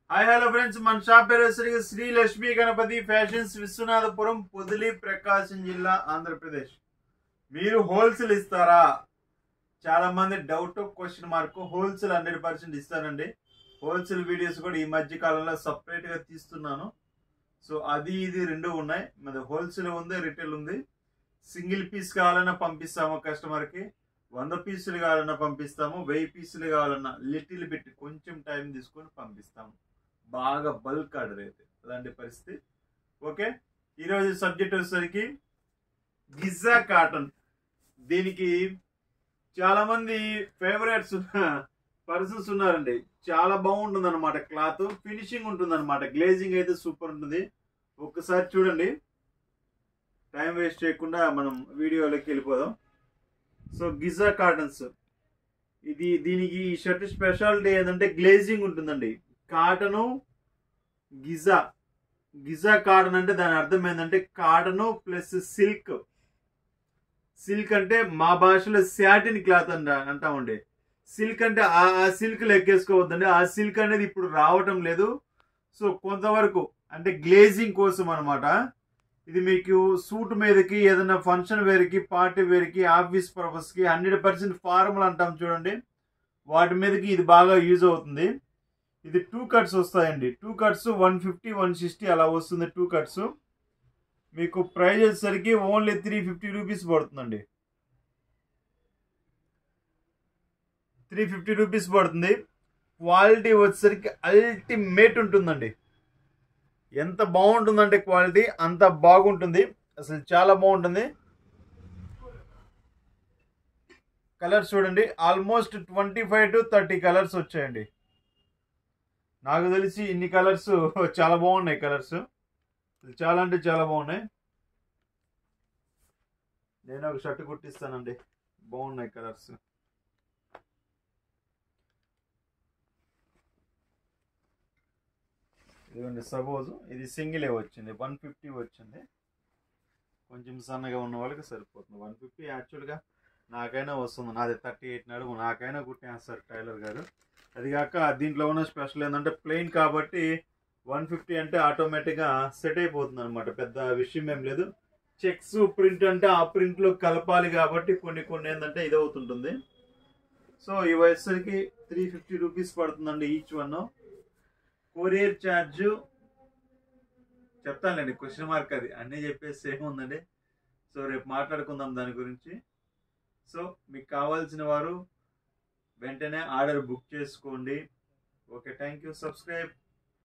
Hi hello friends, మన shop పేరు Shri Lakshmi Ganapati fashions, Viswanathapuram, Podili, ప్రకాశం జిల్లా, ఆంధ్రప్రదేశ్. మీరు హోల్సేల్ ఇస్తారా? చాలా మంది డౌట్, క్వశ్చన్ మార్క్. హోల్సేల్ 100% ఇస్తానండి. హోల్సేల్ వీడియోస్ కూడా ఈ మధ్య కాలంలో సపరేట్ గా తీస్తున్నాను. సో అది ఇది రెండు ఉన్నాయి. మరి హోల్సేల్ ఉంది, రిటైల్ ఉంది. సింగిల్ పీస్ కావాలన్నా పంపిస్తాము కస్టమర్ కి, 100 పీసులు కావాలన్నా పంపిస్తాము, 1000 పీసులు కావాలన్నా లిటిల్ బిట్ కొంచెం టైం తీసుకొని పంపిస్తాము. బాగా బల్క్ ఆర్డర్ అయితే అలాంటి పరిస్థితి. ఓకే, ఈరోజు సబ్జెక్ట్ వచ్చేసరికి గిజా కాటన్. దీనికి చాలా మంది ఫేవరెట్స్ పర్సన్స్ ఉన్నారండి. చాలా బాగుంటుంది అనమాట, క్లాత్ ఫినిషింగ్ ఉంటుంది అనమాట, గ్లేజింగ్ అయితే సూపర్ ఉంటుంది. ఒక్కసారి చూడండి, టైం వేస్ట్ చేయకుండా మనం వీడియోలోకి వెళ్ళిపోదాం. సో గిజా కాటన్స్, దీనికి ఈ షర్ట్ స్పెషాలిటీ ఏంటంటే గ్లేజింగ్ ఉంటుందండి. కాటను గిజా కాటన్ అంటే దాని అర్థం ఏంటంటే కాటను ప్లస్ సిల్క్. సిల్క్ అంటే మా భాషలో శాటిన్ క్లాత్ అంటామండి. సిల్క్ అంటే ఆ సిల్క్ లెక్కేసుకోవద్దండి. ఆ సిల్క్ అనేది ఇప్పుడు రావటం లేదు. సో కొంతవరకు అంటే గ్లేజింగ్ కోసం అనమాట. ఇది మీకు సూట్ మీదకి, ఏదైనా ఫంక్షన్ వేర్కి, పార్టీ వేర్కి, ఆఫీస్ పర్పస్కి 100% ఫార్మల్ అంటాం చూడండి, వాటి మీదకి ఇది బాగా యూజ్ అవుతుంది. ఇది 2 కట్స్ వస్తాయండి. 2 కట్స్ 150, 160 అలా వస్తుంది. 2 కట్స్ మీకు ప్రైస్ వచ్చేసరికి ఓన్లీ 350 రూపీస్ పడుతుందండి. 350 రూపీస్ పడుతుంది. క్వాలిటీ వచ్చేసరికి అల్టిమేట్ ఉంటుందండి. ఎంత బాగుంటుందంటే క్వాలిటీ అంత బాగుంటుంది, అసలు చాలా బాగుంటుంది. కలర్స్ చూడండి, ఆల్మోస్ట్ 25 to 30 కలర్స్ వచ్చాయండి. నాకు తెలిసి ఇన్ని కలర్స్ చాలా బాగున్నాయి. కలర్స్ చాలా అంటే చాలా బాగున్నాయి. నేను ఒక షర్ట్ కుట్టిస్తానండి, బాగున్నాయి కలర్స్. ఇదిగోండి, సపోజ్ ఇది సింగిలే వచ్చింది, 150 వచ్చింది. కొంచెం సన్నగా ఉన్న వాళ్ళకి సరిపోతుంది. 150 యాక్చువల్గా నాకైనా వస్తుంది, నాది 38 నడుము, నాకైనా కుట్టేస్తారు టైలర్ గారు. అది కాక దీంట్లో ఉన్న స్పెషల్ ఏంటంటే ప్లెయిన్ కాబట్టి 150 అంటే ఆటోమేటిక్గా సెట్ అయిపోతుంది అనమాట, పెద్ద విషయం ఏం లేదు. చెక్స్ ప్రింట్ అంటే ఆ ప్రింట్లో కలపాలి కాబట్టి కొన్ని ఏంటంటే ఇది అవుతుంటుంది. సో ఈ వచ్చేసరికి 350 రూపీస్ పడుతుందండి ఈచ్ వన్. కొరియర్ ఛార్జ్ చెప్తానండి, క్వశ్చన్ మార్క్ అది అన్నీ చెప్పేసి ఏముందండి. సో రేపు మాట్లాడుకుందాం దాని గురించి. సో మీకు కావాల్సిన వారు వెంటనే ఆర్డర్ బుక్ చేసుకోండి. Okay, thank you. సబ్స్క్రైబ్.